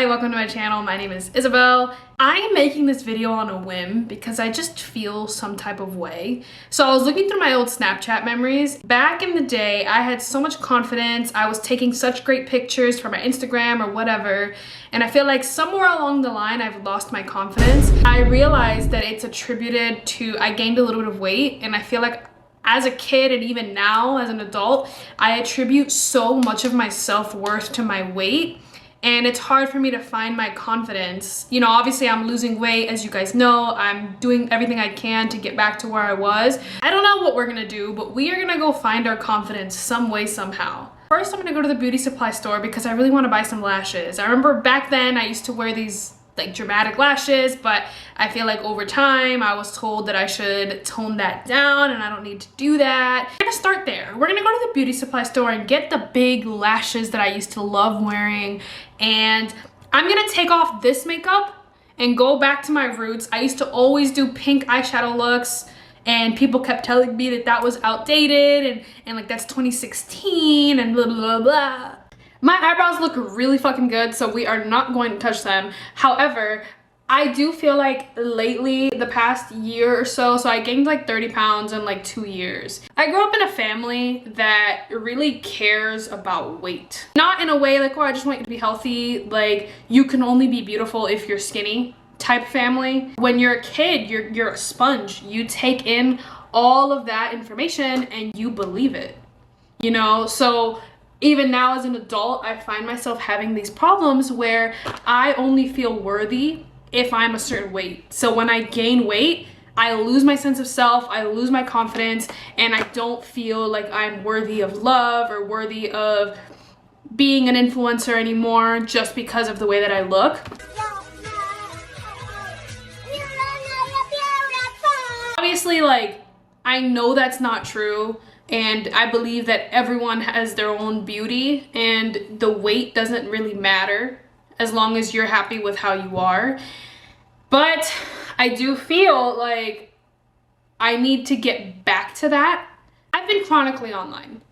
Hi, welcome to my channel. My name is Isabel. I am making this video on a whim because I just feel some type of way. So I was looking through my old Snapchat memories. Back in the day, I had so much confidence. I was taking such great pictures for my Instagram or whatever. And I feel like somewhere along the line, I've lost my confidence. I realized that it's attributed to, I gained a little bit of weight, and I feel like as a kid and even now as an adult, I attribute so much of my self-worth to my weight. And it's hard for me to find my confidence. You know, obviously I'm losing weight, as you guys know. I'm doing everything I can to get back to where I was. I don't know what we're gonna do, but we are gonna go find our confidence some way, somehow. First, I'm gonna go to the beauty supply store because I really wanna buy some lashes. I remember back then I used to wear these like dramatic lashes, but I feel like over time I was told that I should tone that down and I don't need to do that. We're gonna start there. We're gonna go to the beauty supply store and get the big lashes that I used to love wearing, and I'm gonna take off this makeup and go back to my roots. I used to always do pink eyeshadow looks, and people kept telling me that that was outdated and like that's 2016 and blah blah blah. My eyebrows look really fucking good, so we are not going to touch them. However, I do feel like lately, the past year or so I gained like 30 pounds in like 2 years. I grew up in a family that really cares about weight. Not in a way like, oh, I just want you to be healthy, like you can only be beautiful if you're skinny type family. When you're a kid, you're a sponge. You take in all of that information and you believe it, you know? So even now as an adult, I find myself having these problems where I only feel worthy if I'm a certain weight. So when I gain weight, I lose my sense of self, I lose my confidence, and I don't feel like I'm worthy of love or worthy of being an influencer anymore just because of the way that I look. Obviously, like, I know that's not true. And I believe that everyone has their own beauty and the weight doesn't really matter as long as you're happy with how you are. But I do feel like I need to get back to that. I've been chronically online.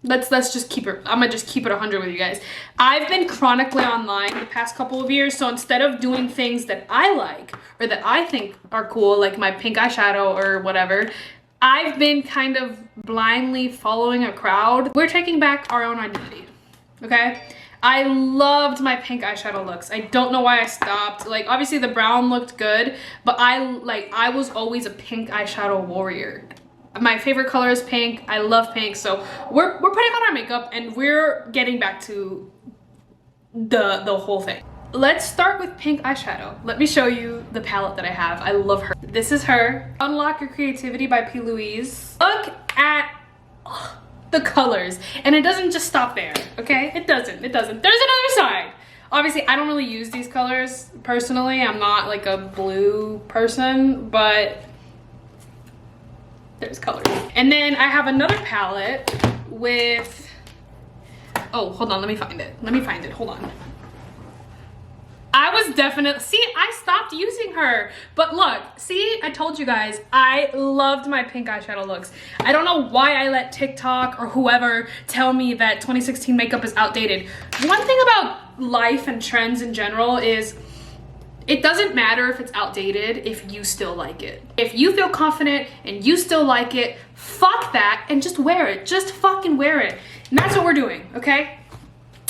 Let's just keep it, I'm gonna just keep it 100 with you guys. I've been chronically online the past couple of years, so instead of doing things that I like or that I think are cool, like my pink eyeshadow or whatever, I've been kind of blindly following a crowd. We're taking back our own identity, okay? I loved my pink eyeshadow looks. I don't know why I stopped. Like, obviously the brown looked good, but I was always a pink eyeshadow warrior. My favorite color is pink. I love pink. So we're putting on our makeup and we're getting back to the whole thing. Let's start with pink eyeshadow. Let me show you the palette that I have. I love her. This is her. Unlock Your Creativity by P. Louise. Look at the colors. And it doesn't just stop there, okay? It doesn't. There's another side. Obviously, I don't really use these colors personally. I'm not like a blue person, but there's colors. And then I have another palette with, oh, hold on, let me find it, hold on. I was definitely, see, I stopped using her, but look, see, I told you guys, I loved my pink eyeshadow looks. I don't know why I let TikTok or whoever tell me that 2016 makeup is outdated. One thing about life and trends in general is it doesn't matter if it's outdated if you still like it. If you feel confident and you still like it, fuck that and just wear it. Just fucking wear it. And that's what we're doing, okay?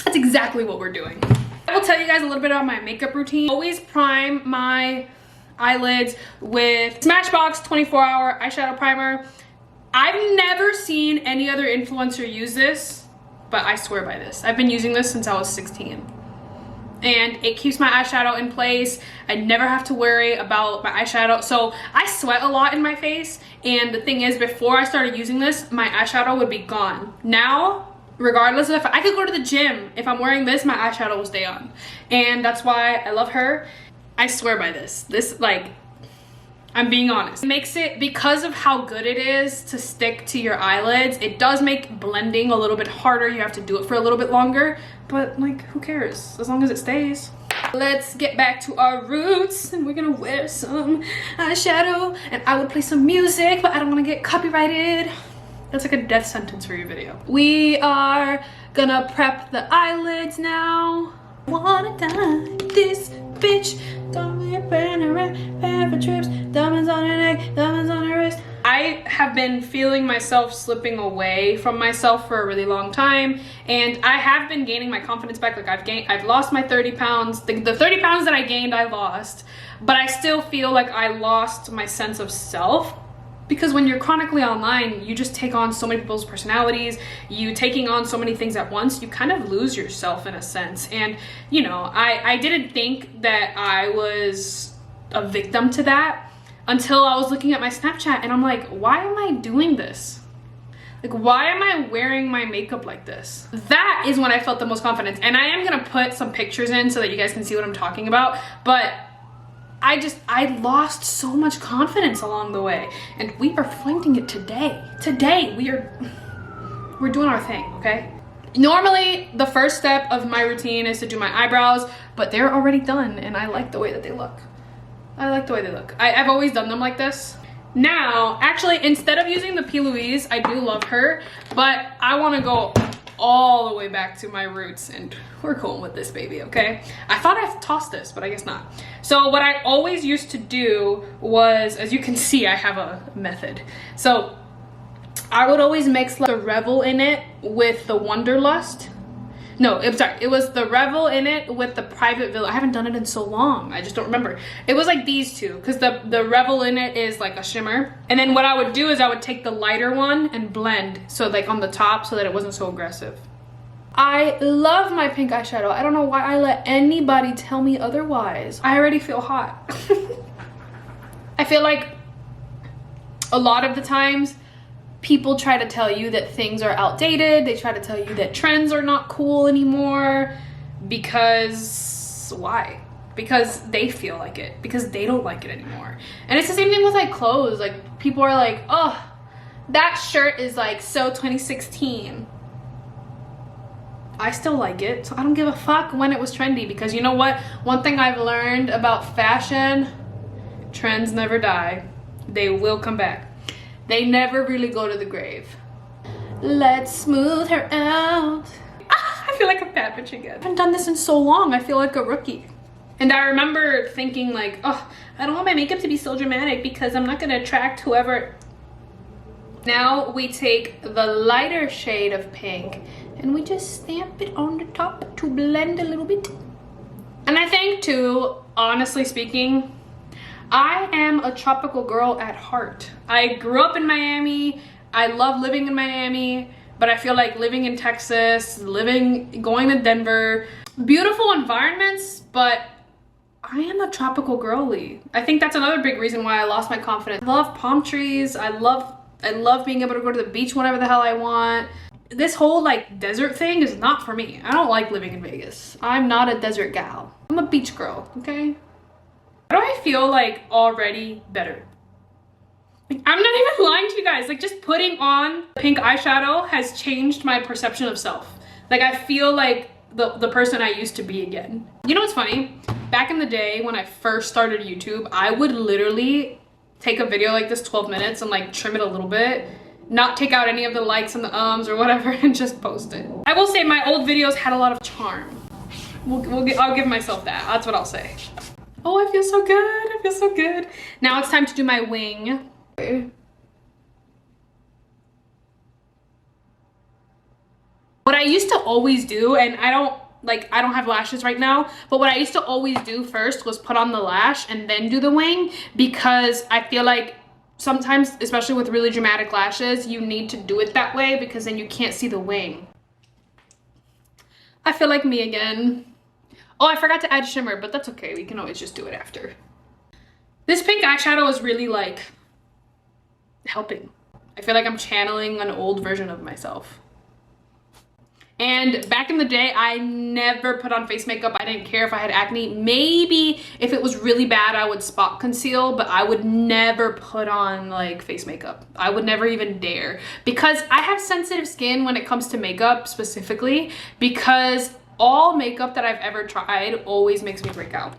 That's exactly what we're doing. I will tell you guys a little bit about my makeup routine. Always prime my eyelids with Smashbox 24-hour eyeshadow primer. I've never seen any other influencer use this, but I swear by this. I've been using this since I was 16. And it keeps my eyeshadow in place. I never have to worry about my eyeshadow. So I sweat a lot in my face, and the thing is, before I started using this, my eyeshadow would be gone. Now, regardless of if I could go to the gym, if I'm wearing this, my eyeshadow will stay on. And that's why I love her. I swear by this. This, like, I'm being honest. It makes it, because of how good it is to stick to your eyelids, it does make blending a little bit harder. You have to do it for a little bit longer, but like, who cares? As long as it stays. Let's get back to our roots, and we're gonna wear some eyeshadow, and I would play some music, but I don't wanna get copyrighted. That's like a death sentence for your video. We are gonna prep the eyelids now. What a time. bitch. Don't be a friend around, paying for trips, diamonds on your neck, diamonds on your wrist. I have been feeling myself slipping away from myself for a really long time, and I have been gaining my confidence back. Like I've lost my 30 pounds. The 30 pounds that I gained, I lost, but I still feel like I lost my sense of self. Because when you're chronically online, you just take on so many people's personalities, you taking on so many things at once, you kind of lose yourself in a sense. And, you know, I didn't think that I was a victim to that until I was looking at my Snapchat and I'm like, why am I doing this? Like, why am I wearing my makeup like this? That is when I felt the most confidence. And I am gonna put some pictures in so that you guys can see what I'm talking about. But I lost so much confidence along the way, and we are finding it today. Today, we're doing our thing, okay? Normally, the first step of my routine is to do my eyebrows, but they're already done, and I like the way that they look. I like the way they look. I've always done them like this. Now, actually, instead of using the P. Louise, I do love her, but I wanna go all the way back to my roots, and we're going with this baby, okay? I thought I tossed this, but I guess not. So what I always used to do was, as you can see, I have a method. So I would always mix the Revel in it with the Wonderlust. No, it was the Revel in it with the Private Villa. I haven't done it in so long, I just don't remember. It was like these two, because the Revel in it is like a shimmer. And then what I would do is I would take the lighter one and blend, so like on the top, so that it wasn't so aggressive. I love my pink eyeshadow. I don't know why I let anybody tell me otherwise. I already feel hot. I feel like a lot of the times, people try to tell you that things are outdated. They try to tell you that trends are not cool anymore because why? Because they feel like it, because they don't like it anymore. And it's the same thing with like clothes. Like people are like, oh, that shirt is like so 2016. I still like it, so I don't give a fuck when it was trendy, because you know what? One thing I've learned about fashion, trends never die. They will come back. They never really go to the grave. Let's smooth her out. I feel like a fat bitch again. I haven't done this in so long. I feel like a rookie. And I remember thinking like, oh, I don't want my makeup to be so dramatic because I'm not gonna attract whoever. Now we take the lighter shade of pink and we just stamp it on the top to blend a little bit. And I think too, honestly speaking, I am a tropical girl at heart. I grew up in Miami. I love living in Miami, but I feel like living in Texas, going to Denver, beautiful environments, but I am a tropical girly. I think that's another big reason why I lost my confidence. I love palm trees. I love being able to go to the beach whenever the hell I want. This whole like desert thing is not for me. I don't like living in Vegas. I'm not a desert gal. I'm a beach girl, okay? Why do I feel like already better? Like, I'm not even lying to you guys. Like just putting on pink eyeshadow has changed my perception of self. Like I feel like the person I used to be again. You know what's funny? Back in the day when I first started YouTube, I would literally take a video like this 12 minutes and like trim it a little bit, not take out any of the likes and the ums or whatever, and just post it. I will say my old videos had a lot of charm. I'll give myself that. That's what I'll say. Oh, I feel so good. I feel so good. Now it's time to do my wing. What I used to always do, and I don't have lashes right now, but what I used to always do first was put on the lash and then do the wing, because I feel like sometimes, especially with really dramatic lashes, you need to do it that way because then you can't see the wing. I feel like me again. Oh, I forgot to add shimmer, but that's okay. We can always just do it after. This pink eyeshadow is really like helping. I feel like I'm channeling an old version of myself. And back in the day, I never put on face makeup. I didn't care if I had acne. Maybe if it was really bad, I would spot conceal, but I would never put on like face makeup. I would never even dare, because I have sensitive skin when it comes to makeup specifically, because all makeup that I've ever tried always makes me break out.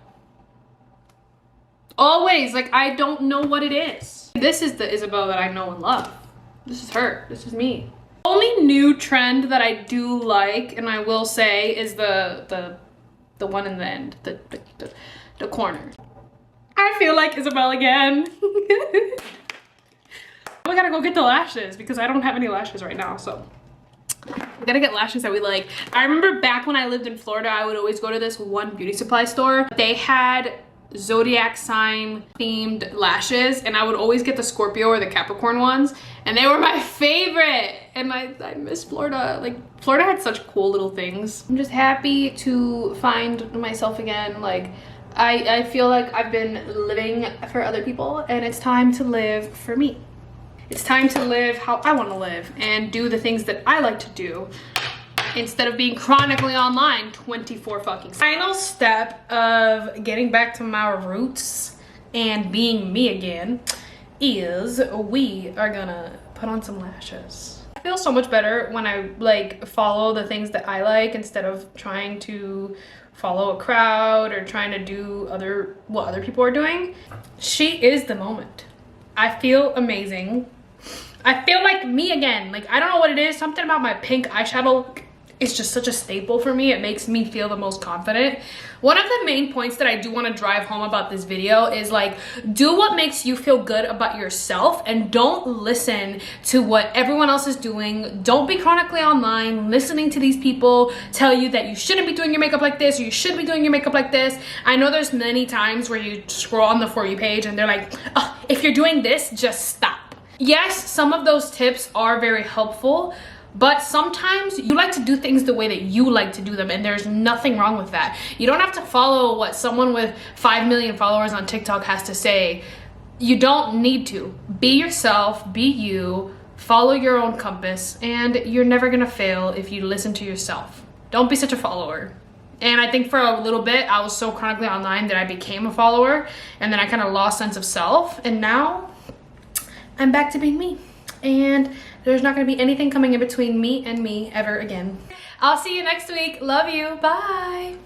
Always. Like, I don't know what it is. This is the Isabel that I know and love. This is her. This is me. Only new trend that I do like, and I will say, is the the one in the end, the corner. I feel like Isabel again. We gotta go get the lashes because I don't have any lashes right now, so we gotta get lashes that we like. I remember back when I lived in Florida, I would always go to this one beauty supply store. They had zodiac sign themed lashes, and I would always get the Scorpio or the Capricorn ones, and they were my favorite. And I miss Florida. Like, Florida had such cool little things. I'm just happy to find myself again. Like, I feel like I've been living for other people, and it's time to live for me. It's time to live how I want to live and do the things that I like to do instead of being chronically online 24 fucking. Final step of getting back to my roots and being me again is we are gonna put on some lashes. I feel so much better when I like follow the things that I like instead of trying to follow a crowd or trying to do what other people are doing. She is the moment. I feel amazing. I feel like me again. Like, I don't know what it is. Something about my pink eyeshadow is just such a staple for me. It makes me feel the most confident. One of the main points that I do want to drive home about this video is like, do what makes you feel good about yourself and don't listen to what everyone else is doing. Don't be chronically online listening to these people tell you that you shouldn't be doing your makeup like this or you should be doing your makeup like this. I know there's many times where you scroll on the For You page and they're like, oh, if you're doing this, just stop. Yes, some of those tips are very helpful, but sometimes you like to do things the way that you like to do them, and there's nothing wrong with that. You don't have to follow what someone with 5 million followers on TikTok has to say. You don't need to. Be yourself, be you, follow your own compass, and you're never gonna fail if you listen to yourself. Don't be such a follower. And I think for a little bit, I was so chronically online that I became a follower, and then I kind of lost sense of self, and now I'm back to being me. And there's not gonna be anything coming in between me and me ever again. I'll see you next week. Love you. Bye.